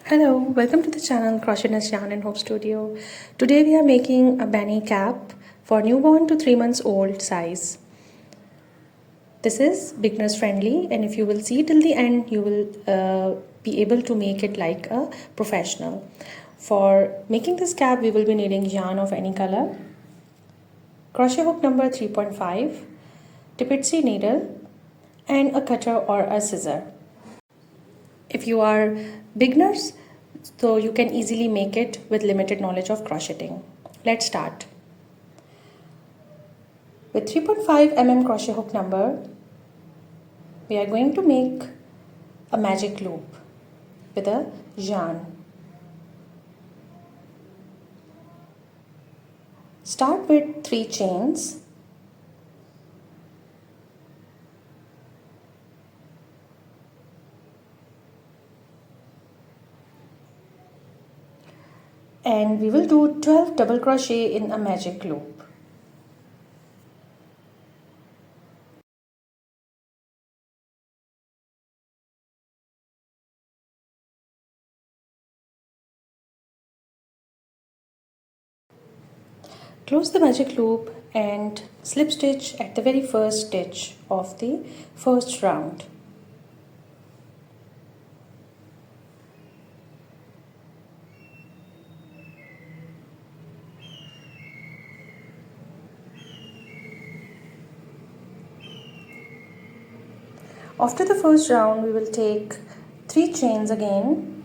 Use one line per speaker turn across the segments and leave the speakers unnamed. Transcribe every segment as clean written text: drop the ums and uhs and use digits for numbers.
Hello, welcome to the channel Crocheting Yarn and Hope Studio. Today we are making a Beanie cap for newborn to 3 months old size. This is beginners friendly, and if you will see till the end you will be able to make it like a professional. For making this cap we will be needing yarn of any color, crochet hook number 3.5, Tapestry needle and a cutter or a scissor. If you are beginners, so you can easily make it with limited knowledge of crocheting. Let's start. With 3.5 mm crochet hook number, we are going to make a magic loop with a yarn. Start with 3 chains. And we will do 12 double crochet in a magic loop. Close the magic loop and slip stitch at the very first stitch of the first round. After the first round, we will take 3 chains again.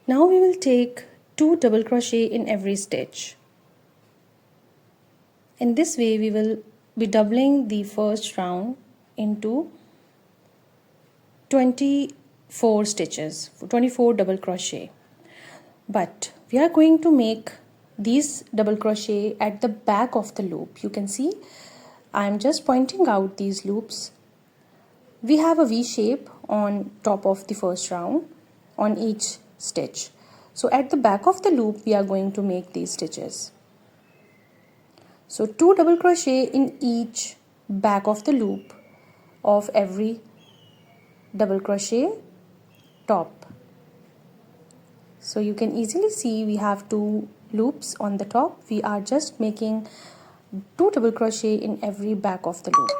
Now we will take 2 double crochet in every stitch. In this way, we will be doubling the first round into 24 stitches, 24 double crochet. But we are going to make these double crochet at the back of the loop. You can see I am just pointing out these loops. We have a V shape on top of the first round on each stitch. So at the back of the loop we are going to make these stitches. So 2 double crochet in each back of the loop of every double crochet top. So you can easily see we have 2 loops on the top. We are just making 2 double crochet in every back of the loop.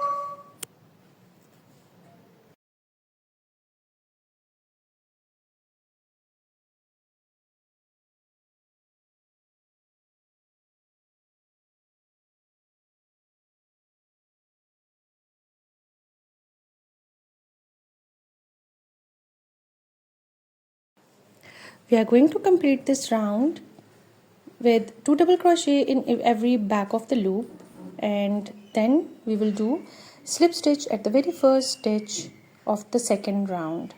We are going to complete this round with 2 double crochet in every back of the loop, and then we will do slip stitch at the very first stitch of the second round.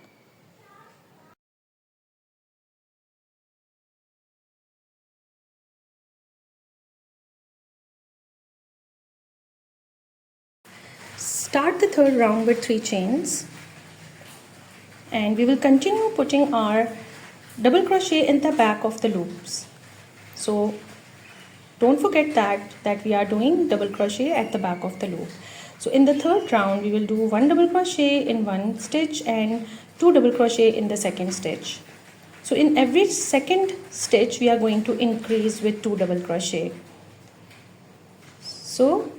Start the third round with 3 chains, and we will continue putting our double crochet in the back of the loops. So don't forget that we are doing double crochet at the back of the loop. So in the third round we will do 1 double crochet in one stitch and 2 double crochet in the second stitch. So in every second stitch we are going to increase with 2 double crochet. So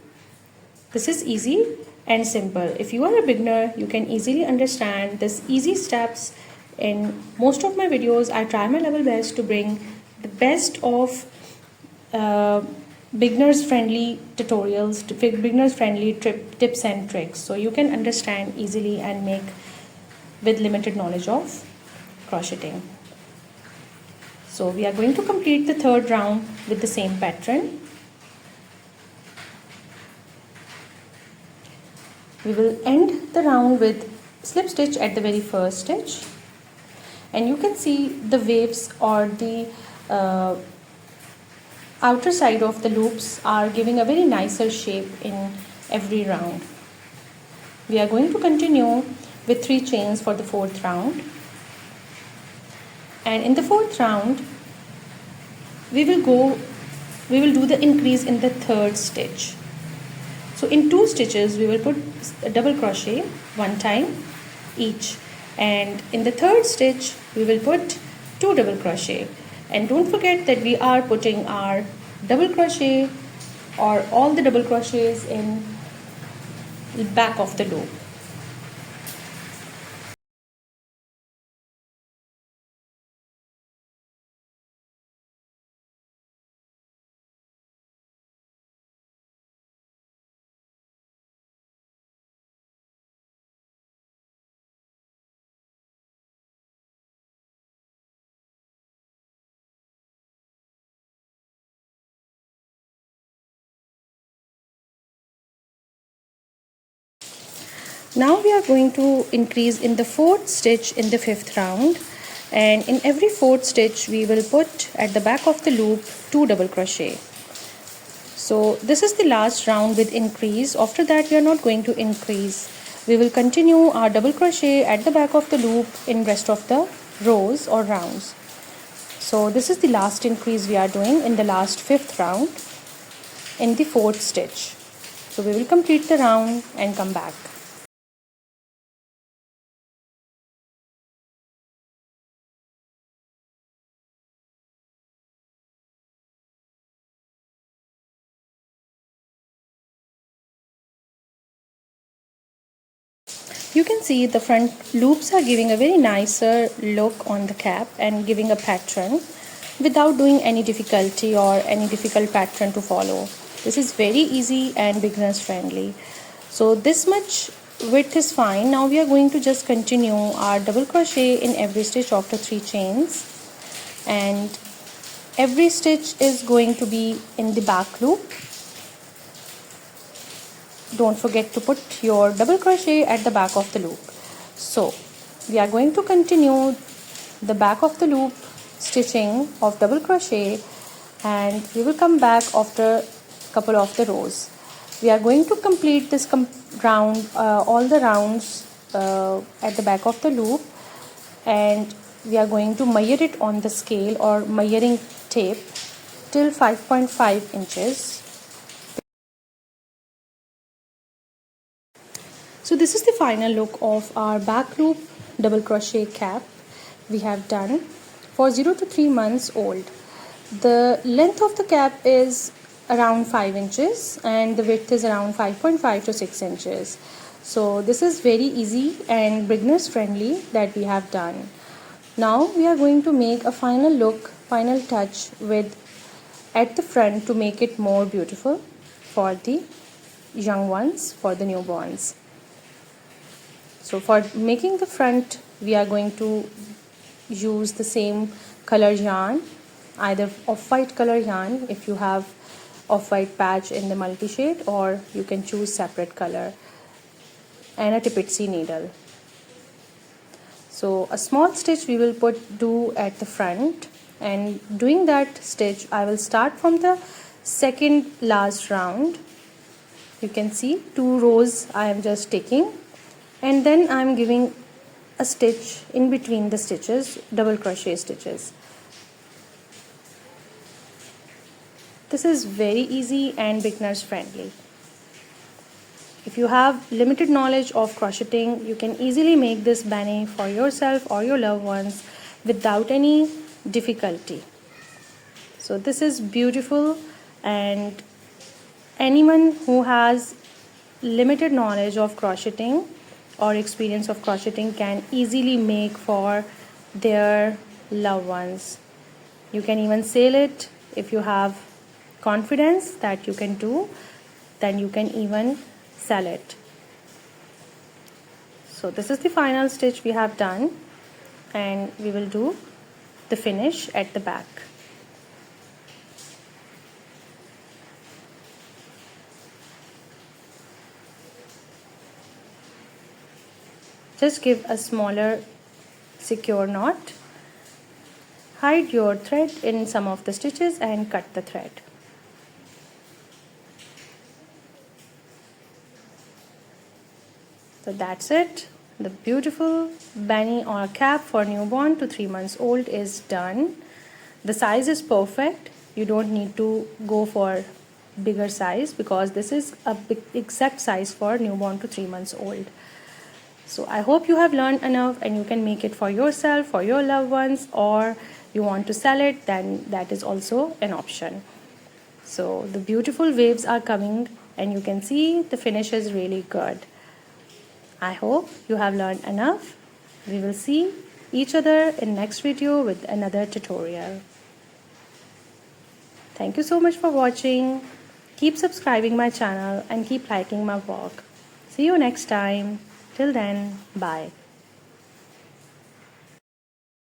this is easy and simple. If you are a beginner, you can easily understand this easy steps. In most of my videos I try my level best to bring the best of beginners friendly tutorials, beginners friendly tips and tricks, so you can understand easily and make with limited knowledge of crocheting. So we are going to complete the third round with the same pattern. We will end the round with slip stitch at the very first stitch, and you can see the waves or the outer side of the loops are giving a very nicer shape in every round. We are going to continue with 3 chains for the fourth round, and in the fourth round we will do the increase in the third stitch. So in 2 stitches we will put a double crochet one time each, and in the third stitch we will put 2 double crochet. And don't forget that we are putting our double crochet or all the double crochets in the back of the loop. Now we are going to increase in the fourth stitch in the fifth round, and in every fourth stitch we will put at the back of the loop 2 double crochet. So this is the last round with increase. After that we are not going to increase. We will continue our double crochet at the back of the loop in rest of the rows or rounds. So this is the last increase we are doing in the last fifth round in the fourth stitch. So we will complete the round and come back. You can see the front loops are giving a very nicer look on the cap and giving a pattern without doing any difficulty or any difficult pattern to follow. This is very easy and beginners friendly. So this much width is fine. Now we are going to just continue our double crochet in every stitch after 3 chains, and every stitch is going to be in the back loop. Don't forget to put your double crochet at the back of the loop. So we are going to continue the back of the loop stitching of double crochet, and we will come back after a couple of the rows. We are going to complete this round, all the rounds at the back of the loop, and we are going to measure it on the scale or measuring tape till 5.5 inches. So this is the final look of our back loop double crochet cap we have done for 0 to 3 months old. The length of the cap is around 5 inches and the width is around 5.5 to 6 inches. So this is very easy and beginners friendly that we have done. Now we are going to make a final look, final touch with at the front to make it more beautiful for the young ones, for the newborns. So for making the front we are going to use the same color yarn, either off-white color yarn if you have off-white patch in the multi-shade, or you can choose separate color, and a Tapestry needle. So a small stitch we will do at the front, and doing that stitch I will start from the second last round. You can see 2 rows I am just taking, and then I am giving a stitch in between the stitches, double crochet stitches. This is very easy and beginners friendly. If you have limited knowledge of crocheting, you can easily make this Beanie for yourself or your loved ones without any difficulty. So this is beautiful, and anyone who has limited knowledge of crocheting or experience of crocheting can easily make for their loved ones. You can even sell it if you have confidence that you can do, then you can even sell it. So this is the final stitch we have done, and we will do the finish at the back. Just give a smaller secure knot, hide your thread in some of the stitches and cut the thread. So that's it. The beautiful Beanie or cap for newborn to 3 months old is done. The size is perfect. You don't need to go for bigger size because this is a exact size for newborn to 3 months old. So I hope you have learned enough and you can make it for yourself, for your loved ones, or you want to sell it, then that is also an option. So the beautiful waves are coming and you can see the finish is really good. I hope you have learned enough. We will see each other in next video with another tutorial. Thank you so much for watching. Keep subscribing my channel and keep liking my work. See you next time. Till then, bye.